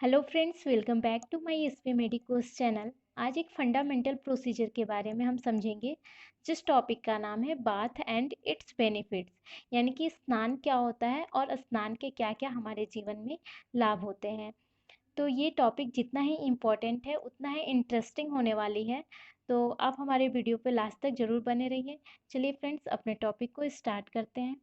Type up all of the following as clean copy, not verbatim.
Hello friends, welcome back to my SP medicos channel. आज एक fundamental procedure के बारे में हम समझेंगे, जिस टॉपिक का नाम है बाथ एंड इट्स बेनिफिट्स। यानी कि स्नान क्या होता है और स्नान के क्या क्या हमारे जीवन में लाभ होते हैं। तो ये टॉपिक जितना ही इम्पोर्टेंट है उतना ही इंटरेस्टिंग होने वाली है। तो आप हमारे वीडियो पे लास्ट तक ज़रूर बने रहिए। चलिए फ्रेंड्स, अपने टॉपिक को स्टार्ट करते हैं।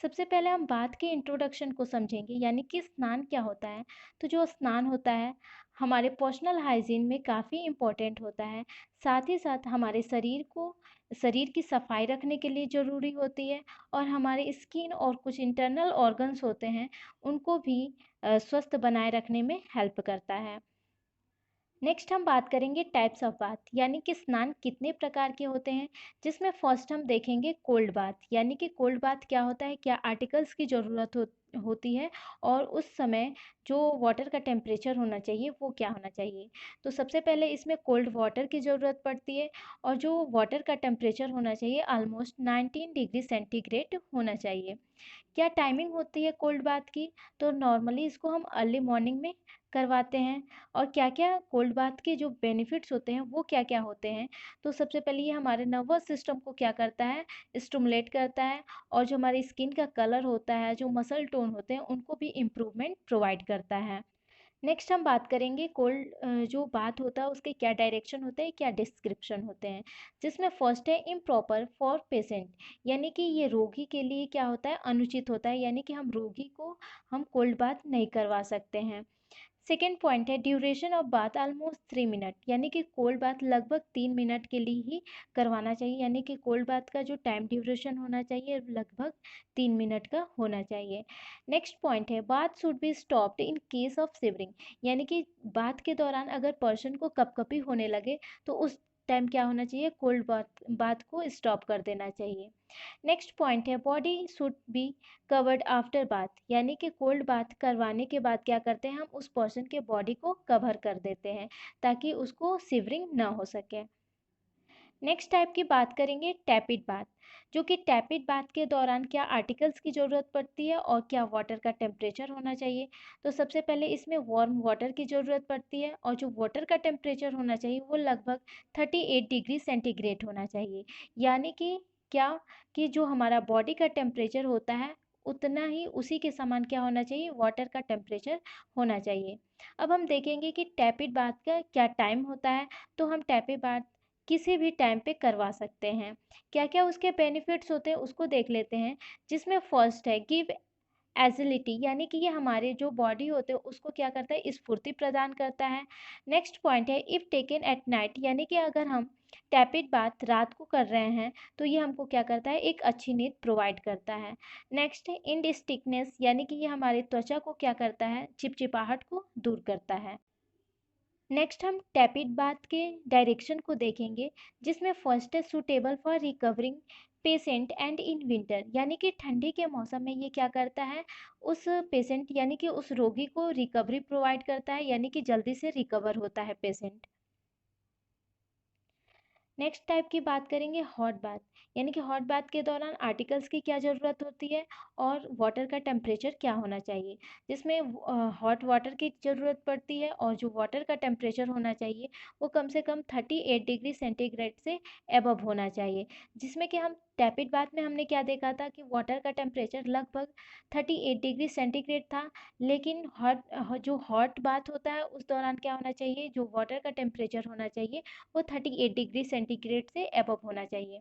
सबसे पहले हम बात के इंट्रोडक्शन को समझेंगे, यानी कि स्नान क्या होता है। तो जो स्नान होता है हमारे पर्सनल हाइजीन में काफ़ी इम्पोर्टेंट होता है। साथ ही साथ हमारे शरीर की सफाई रखने के लिए ज़रूरी होती है। और हमारे स्किन और कुछ इंटरनल ऑर्गन्स होते हैं, उनको भी स्वस्थ बनाए रखने में हेल्प करता है। नेक्स्ट हम बात करेंगे टाइप्स ऑफ बाथ, यानी कि स्नान कितने प्रकार के होते हैं। जिसमें फर्स्ट हम देखेंगे कोल्ड बाथ, यानी कि कोल्ड बाथ क्या होता है, क्या आर्टिकल्स की ज़रूरत होती है और उस समय जो वाटर का टेम्परेचर होना चाहिए वो क्या होना चाहिए। तो सबसे पहले इसमें कोल्ड वाटर की ज़रूरत पड़ती है और जो वाटर का टेम्परेचर होना चाहिए ऑलमोस्ट 19 डिग्री सेंटीग्रेड होना चाहिए। क्या टाइमिंग होती है कोल्ड बाथ की। तो नॉर्मली इसको हम अर्ली मॉर्निंग में करवाते हैं। और क्या क्या कोल्ड बाथ के जो बेनिफिट्स होते हैं वो क्या क्या होते हैं। तो सबसे पहले ये हमारे नर्वस सिस्टम को क्या करता है, स्टिमुलेट करता है। और जो हमारी स्किन का कलर होता है, जो मसल टोन होते हैं, उनको भी इम्प्रूवमेंट प्रोवाइड करता है। नेक्स्ट हम बात करेंगे कोल्ड जो बात होता है उसके क्या डायरेक्शन होते हैं, क्या डिस्क्रिप्शन होते हैं। जिसमें फर्स्ट है इम्प्रॉपर फॉर पेशेंट, यानी कि ये रोगी के लिए क्या होता है, अनुचित होता है। यानी कि हम रोगी को हम कोल्ड बाथ नहीं करवा सकते हैं। सेकेंड पॉइंट है duration of bath almost 3 minute, यानी कि कोल्ड बाथ लगभग 3 मिनट के लिए ही करवाना चाहिए। यानी कि कोल्ड बाथ का जो टाइम ड्यूरेशन होना चाहिए लगभग 3 मिनट का होना चाहिए। नेक्स्ट पॉइंट है bath should be stopped in case of shivering, यानी कि बाथ के दौरान अगर पर्सन को कपकपी होने लगे तो उस टाइम क्या होना चाहिए, कोल्ड बाथ बाथ को स्टॉप कर देना चाहिए। नेक्स्ट पॉइंट है body should be covered after bath, यानी कि कोल्ड बाथ करवाने के बाद क्या करते हैं, हम उस पर्सन के बॉडी को कवर कर देते हैं ताकि उसको सिवरिंग ना हो सके। नेक्स्ट टाइप की बात करेंगे टैपिड बाथ, जो कि टैपिड बाथ के दौरान क्या आर्टिकल्स की ज़रूरत पड़ती है और क्या वाटर का टेम्परेचर होना चाहिए। तो सबसे पहले इसमें वार्म वाटर की ज़रूरत पड़ती है और जो वाटर का टेम्परेचर होना चाहिए वो लगभग 38 डिग्री सेंटीग्रेड होना चाहिए। यानी कि क्या, कि जो हमारा बॉडी का टेम्परेचर होता है उतना ही उसी के समान क्या होना चाहिए, वाटर का टेम्परेचर होना चाहिए। अब हम देखेंगे कि टैपिड बाथ का क्या टाइम होता है। तो हम टैपिड बाथ किसी भी टाइम पे करवा सकते हैं। क्या क्या उसके बेनिफिट्स होते हैं उसको देख लेते हैं। जिसमें फर्स्ट है गिव एजिलिटी, यानी कि ये हमारे जो बॉडी होते हैं उसको क्या करता है, स्फूर्ति प्रदान करता है। नेक्स्ट पॉइंट है इफ़ टेकन एट नाइट, यानी कि अगर हम टैपिड बाथ रात को कर रहे हैं तो ये हमको क्या करता है, एक अच्छी नींद प्रोवाइड करता है। नेक्स्ट है इंड स्टिकनेस, यानी कि ये हमारे त्वचा को क्या करता है, चिपचिपाहट को दूर करता है। नेक्स्ट हम टैपिड बाथ के डायरेक्शन को देखेंगे। जिसमें फर्स्ट है suitable for recovering patient and in winter, यानी कि ठंडी के मौसम में ये क्या करता है, उस पेशेंट यानी कि उस रोगी को रिकवरी प्रोवाइड करता है, यानी कि जल्दी से रिकवर होता है पेशेंट। नेक्स्ट टाइप की बात करेंगे हॉट बाथ, यानी कि हॉट बाथ के दौरान आर्टिकल्स की क्या ज़रूरत होती है और वाटर का टेम्परेचर क्या होना चाहिए। जिसमें हॉट वाटर की ज़रूरत पड़ती है और जो वाटर का टेम्परेचर होना चाहिए वो कम से कम 38 डिग्री सेंटीग्रेड से एबव होना चाहिए। जिसमें कि हम टैपिड बाथ में हमने क्या देखा था कि वाटर का टेम्परेचर लगभग 38 डिग्री सेंटीग्रेड था। लेकिन जो हॉट बाथ होता है उस दौरान क्या होना चाहिए, जो वाटर का टेम्परेचर होना चाहिए वो 38 डिग्री सेंटीग्रेड से एबव होना चाहिए।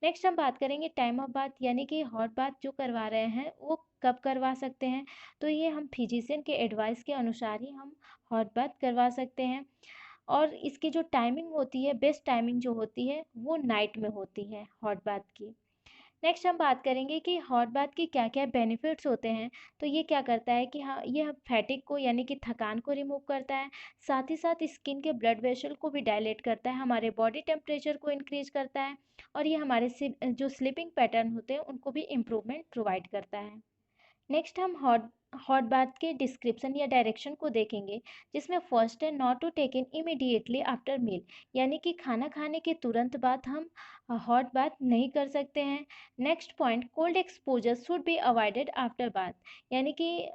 नेक्स्ट हम बात करेंगे टाइम ऑफ बाथ, यानी कि हॉट बाथ जो करवा रहे हैं वो कब करवा सकते हैं। तो ये हम फिजिशियन के एडवाइस के अनुसार ही हम हॉट बाथ करवा सकते हैं। और इसकी जो टाइमिंग होती है, बेस्ट टाइमिंग जो होती है वो नाइट में होती है हॉट बाथ की। नेक्स्ट हम बात करेंगे कि हॉट बाथ के क्या क्या बेनिफिट्स होते हैं। तो ये क्या करता है कि हाँ, ये फैटिक को यानी कि थकान को रिमूव करता है। साथ ही साथ स्किन के ब्लड वेसल को भी डायलेट करता है, हमारे बॉडी टेम्परेचर को इंक्रीज करता है। और ये हमारे जो स्लीपिंग पैटर्न होते हैं उनको भी इम्प्रूवमेंट प्रोवाइड करता है। नेक्स्ट हम हॉट हॉट बाथ के डिस्क्रिप्शन या डायरेक्शन को देखेंगे, जिसमें फर्स्ट है not to take in immediately after meal, यानी कि खाना खाने के तुरंत बाद हम हॉट बाथ नहीं कर सकते हैं। Next point, cold exposure should be avoided after bath, यानी कि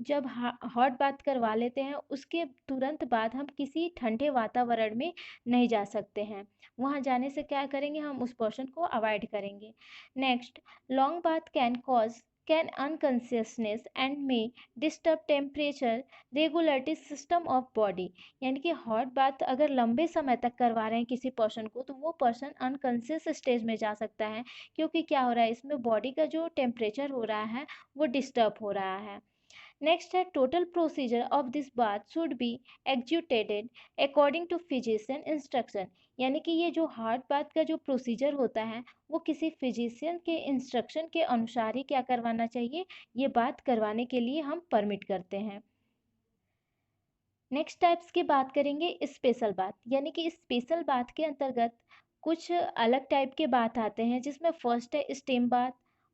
जब हॉट बाथ करवा लेते हैं उसके तुरंत बाद हम किसी ठंडे वातावरण में नहीं जा सकते हैं। वहाँ जाने से क्या करेंगे, हम उस पर्सन को अवॉइड करेंगे। Next, long bath can unconsciousness and में disturb temperature regulatory system of body, यानी कि हॉट बाथ अगर लंबे समय तक करवा रहे हैं किसी पर्सन को तो वो पर्सन अनकॉन्शियस स्टेज में जा सकता है, क्योंकि क्या हो रहा है, इसमें बॉडी का जो टेम्परेचर हो रहा है वो डिस्टर्ब हो रहा है। नेक्स्ट है total procedure of this bath should be executed according to physician instruction, यानी कि ये जो हार्ट बाथ का जो प्रोसीजर होता है वो किसी फिजिशियन के इंस्ट्रक्शन के अनुसार ही क्या करवाना चाहिए, ये बात करवाने के लिए हम परमिट करते हैं। नेक्स्ट टाइप्स की बात करेंगे स्पेशल बाथ, यानी कि स्पेशल बाथ के अंतर्गत कुछ अलग टाइप के बाथ आते हैं, जिसमें फर्स्ट है steam bath,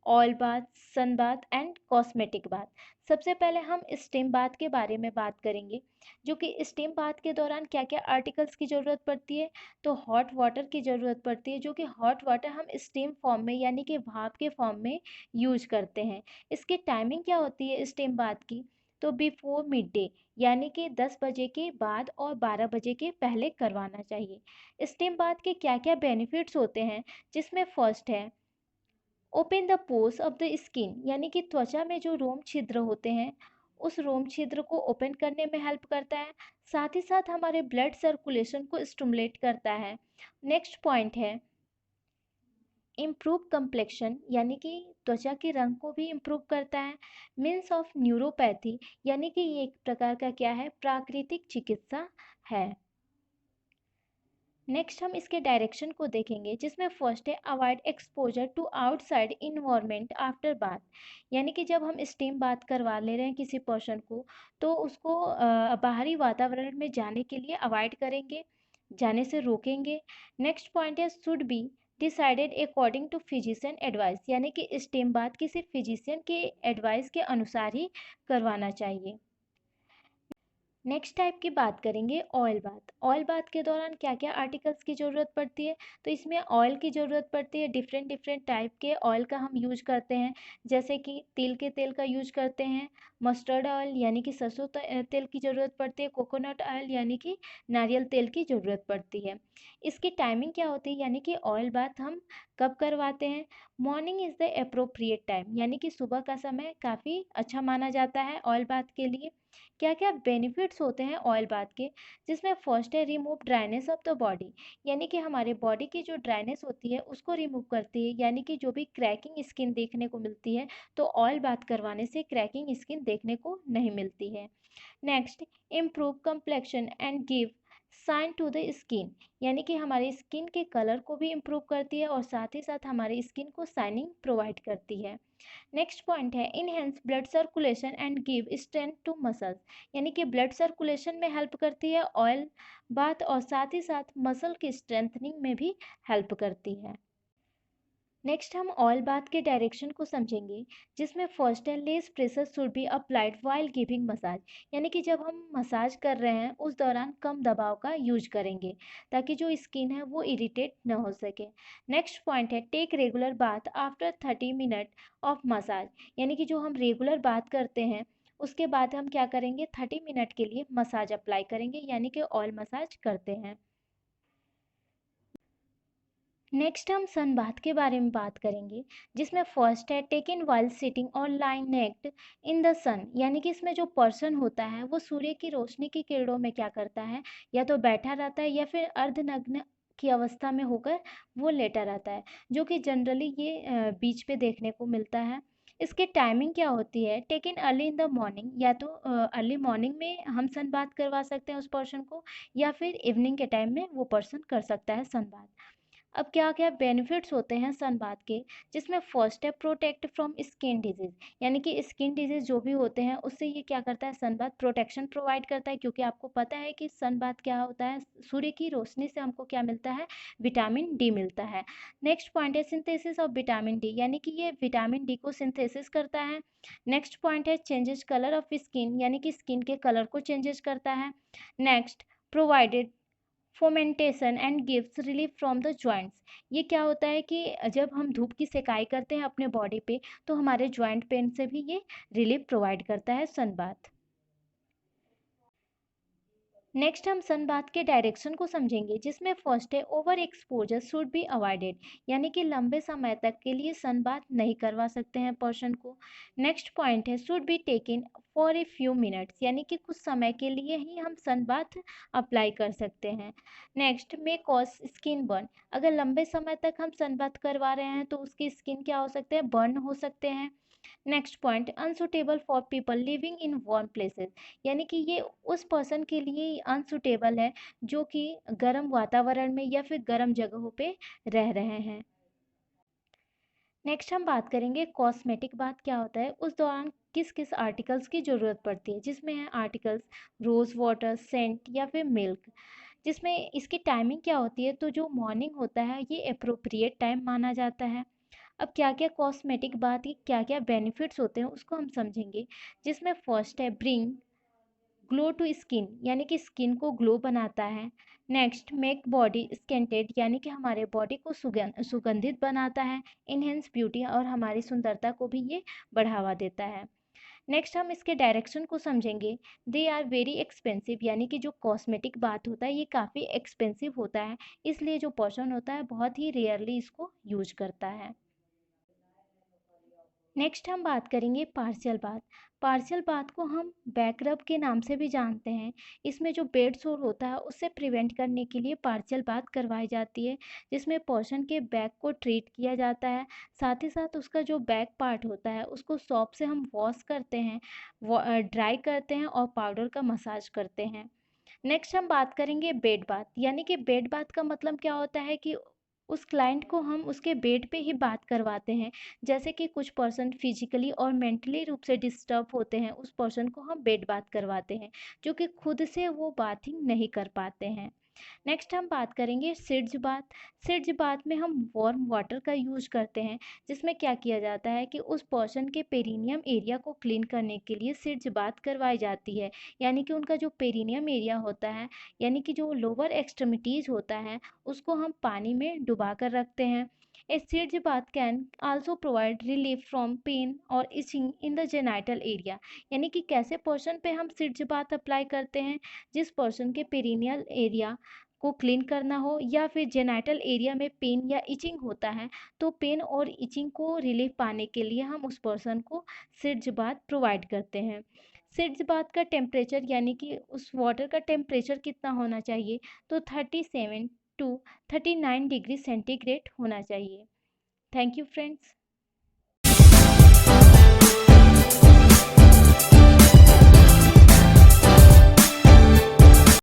oil bath, sun bath and cosmetic bath. सबसे पहले हम स्टीम बाथ के बारे में बात करेंगे, जो कि स्टीम बाथ के दौरान क्या क्या आर्टिकल्स की ज़रूरत पड़ती है, तो हॉट वाटर की ज़रूरत पड़ती है, जो कि हॉट वाटर हम स्टीम फॉर्म में यानी कि भाप के फॉर्म में यूज करते हैं। इसकी टाइमिंग क्या होती है स्टीम बाथ की, तो बिफोर मिड डे, यानी कि 10 बजे के बाद और 12 बजे के पहले करवाना चाहिए। स्टीम बाथ के क्या क्या बेनिफिट्स होते हैं, जिसमें फर्स्ट है open the pores of the skin, यानी कि त्वचा में जो रोम छिद्र होते हैं उस रोम छिद्र को ओपन करने में हेल्प करता है, साथ ही साथ हमारे ब्लड सर्कुलेशन को स्टिमुलेट करता है। नेक्स्ट पॉइंट है इम्प्रूव कम्प्लेक्शन, यानी कि त्वचा के रंग को भी इम्प्रूव करता है। मीन्स ऑफ न्यूरोपैथी, यानी कि ये एक प्रकार का क्या है, प्राकृतिक चिकित्सा है। नेक्स्ट हम इसके डायरेक्शन को देखेंगे, जिसमें फर्स्ट है avoid exposure to outside environment after bath, यानी कि जब हम स्टीम बाथ करवा ले रहे हैं किसी पर्सन को तो उसको बाहरी वातावरण में जाने के लिए अवॉइड करेंगे, जाने से रोकेंगे। नेक्स्ट पॉइंट है should be decided according to physician advice, यानी कि स्टीम बाथ किसी फिजिशियन के एडवाइस के अनुसार ही करवाना चाहिए। नेक्स्ट टाइप की बात करेंगे ऑयल बाथ। ऑयल बाथ के दौरान क्या क्या आर्टिकल्स की ज़रूरत पड़ती है, तो इसमें ऑयल की ज़रूरत पड़ती है, डिफरेंट डिफरेंट टाइप के ऑयल का हम यूज करते हैं, जैसे कि तिल के तेल का यूज करते हैं, मस्टर्ड ऑयल यानी कि सरसों तेल की ज़रूरत पड़ती है, कोकोनट ऑयल यानी कि नारियल तेल की ज़रूरत पड़ती है। इसकी टाइमिंग क्या होती है, यानी कि ऑयल बाथ हम कब करवाते हैं, morning is the appropriate time, यानी कि सुबह का समय काफ़ी अच्छा माना जाता है ऑयल बाथ के लिए। क्या क्या बेनिफिट्स होते हैं ऑयल बाथ के, जिसमें फर्स्ट है remove dryness of the body, यानी कि हमारे बॉडी की जो ड्राइनेस होती है उसको रिमूव करती है, यानी कि जो भी क्रैकिंग स्किन देखने को मिलती है तो ऑयल बाथ करवाने से क्रैकिंग स्किन देखने को नहीं मिलती है। Next, improve complexion and give sign to the skin, यानी कि हमारी स्किन के कलर को भी इम्प्रूव करती है और साथ ही साथ हमारी स्किन को शाइनिंग प्रोवाइड करती है। नेक्स्ट पॉइंट है enhance blood circulation and give strength to muscles, यानी कि ब्लड सर्कुलेशन में हेल्प करती है ऑयल बाथ और साथ ही साथ मसल की स्ट्रेंथनिंग में भी हेल्प करती है। नेक्स्ट हम ऑयल बाथ के डायरेक्शन को समझेंगे, जिसमें फर्स्ट है less pressure should be applied while giving massage, यानी कि जब हम मसाज कर रहे हैं उस दौरान कम दबाव का यूज करेंगे ताकि जो स्किन है वो इरिटेट न हो सके। नेक्स्ट पॉइंट है take regular bath after 30 minute of massage, यानी कि जो हम रेगुलर बात करते हैं उसके बाद हम क्या करेंगे, 30 मिनट के लिए मसाज अप्लाई करेंगे, यानी कि ऑयल मसाज करते हैं। नेक्स्ट हम सन बाथ के बारे में बात करेंगे, जिसमें फर्स्ट है टेक इन वाइल सिटिंग और लाइन नेक्ड इन द सन, यानी कि इसमें जो पर्सन होता है वो सूर्य की रोशनी की किरणों में क्या करता है, या तो बैठा रहता है या फिर अर्धनग्न की अवस्था में होकर वो लेटा रहता है, जो कि जनरली ये बीच पे देखने को मिलता है। इसकी टाइमिंग क्या होती है, take in early in the morning, या तो अर्ली मॉर्निंग में हम सन बाथ करवा सकते हैं उस पर्सन को, या फिर इवनिंग के टाइम में वो पर्सन कर सकता है सन बाथ। अब क्या क्या बेनिफिट्स होते हैं सन बाथ के, जिसमें फर्स्ट है प्रोटेक्ट फ्रॉम स्किन डिजीज, यानी कि स्किन डिजीज जो भी होते हैं उससे ये क्या करता है, सन बाथ प्रोटेक्शन प्रोवाइड करता है। क्योंकि आपको पता है कि सन बाथ क्या होता है, सूर्य की रोशनी से हमको क्या मिलता है, विटामिन डी मिलता है। नेक्स्ट पॉइंट है सिंथेसिस ऑफ विटामिन डी, यानी कि ये विटामिन डी को सिंथेसिस करता है। नेक्स्ट पॉइंट है चेंजेस कलर ऑफ स्किन, यानी कि स्किन के कलर को चेंजेस करता है। Next provided fomentation and gives relief from the joints, ये क्या होता है कि जब हम धूप की सेकाई करते हैं अपने बॉडी पे तो हमारे जॉइंट पेन से भी ये रिलीफ प्रोवाइड करता है सन बाथ। नेक्स्ट हम सन बाथ के डायरेक्शन को समझेंगे, जिसमें फर्स्ट है over exposure should be avoided, यानी कि लंबे समय तक के लिए सन बाथ नहीं करवा सकते हैं पर्सन को। नेक्स्ट पॉइंट है should be taken for a few minutes, यानी कि कुछ समय के लिए ही हम सन बाथ अप्लाई कर सकते हैं। Next may cause skin burn, अगर लंबे समय तक हम सन बाथ करवा रहे हैं तो उसकी स्किन क्या हो सकते हैं, बर्न हो सकते हैं। Next point unsuitable for people living in warm places, यानी कि ये उस पर्सन के लिए अनसुटेबल है जो कि गर्म वातावरण में या फिर गर्म जगहों पे रह रहे हैं। नेक्स्ट हम बात करेंगे कॉस्मेटिक बात क्या होता है, उस दौरान किस किस आर्टिकल्स की ज़रूरत पड़ती है, जिसमें है आर्टिकल्स रोज़ वाटर, सेंट या फिर मिल्क। जिसमें इसकी टाइमिंग क्या होती है, तो जो मॉर्निंग होता है ये अप्रोप्रिएट टाइम माना जाता है। अब क्या क्या कॉस्मेटिक बात की क्या क्या बेनिफिट्स होते हैं उसको हम समझेंगे, जिसमें फर्स्ट है ब्रिंग ग्लो टू स्किन, यानी कि स्किन को ग्लो बनाता है। नेक्स्ट मेक बॉडी स्केंटेड, यानी कि हमारे बॉडी को सुगंधित बनाता है। इनहेंस ब्यूटी, और हमारी सुंदरता को भी ये बढ़ावा देता है। नेक्स्ट हम इसके डायरेक्शन को समझेंगे, दे आर वेरी एक्सपेंसिव, यानी कि जो कॉस्मेटिक बात होता है ये काफ़ी एक्सपेंसिव होता है, इसलिए जो पर्सन होता है बहुत ही रेयरली इसको यूज करता है। नेक्स्ट हम बात करेंगे पार्शियल बाथ। पार्शियल बाथ को हम बैक रब के नाम से भी जानते हैं। इसमें जो बेड सोर होता है उससे प्रिवेंट करने के लिए पार्शियल बाथ करवाई जाती है, जिसमें पर्सन के बैक को ट्रीट किया जाता है। साथ ही साथ उसका जो बैक पार्ट होता है उसको सॉप से हम वॉश करते हैं, ड्राई करते हैं और पाउडर का मसाज करते हैं। नेक्स्ट हम बात करेंगे बेड बाथ, यानी कि बेड बाथ का मतलब क्या होता है कि उस क्लाइंट को हम उसके बेड पे ही बात करवाते हैं। जैसे कि कुछ पर्सन फिजिकली और मेंटली रूप से डिस्टर्ब होते हैं, उस पर्सन को हम बेड बात करवाते हैं, जो कि खुद से वो बाथिंग नहीं कर पाते हैं। नेक्स्ट हम बात करेंगे सिड्ज बाथ। सिड्ज बाथ में हम वार्म वाटर का यूज करते हैं, जिसमें क्या किया जाता है कि उस पर्सन के पेरिनियम एरिया को क्लीन करने के लिए सिड्ज बाथ करवाई जाती है। यानी कि उनका जो पेरिनियम एरिया होता है, यानी कि जो लोअर एक्सट्रीमिटीज होता है, उसको हम पानी में डुबा कर रखते हैं। A सिड्ज bath can also provide relief from pain और itching in the genital area, यानी कि कैसे पर्सन पे हम सिड्ज बाथ अप्लाई करते हैं, जिस पर्सन के पेरिनियल एरिया को क्लीन करना हो या फिर जेनाइटल एरिया में पेन या इचिंग होता है, तो पेन और इचिंग को रिलीफ पाने के लिए हम उस पर्सन को सिड्ज बाथ प्रोवाइड करते हैं। सिड्ज बाथ का टेम्परेचर, यानी कि उस वाटर का टेम्परेचर कितना होना चाहिए, तो 37 टू 39 डिग्री सेंटीग्रेड होना चाहिए। Thank you friends.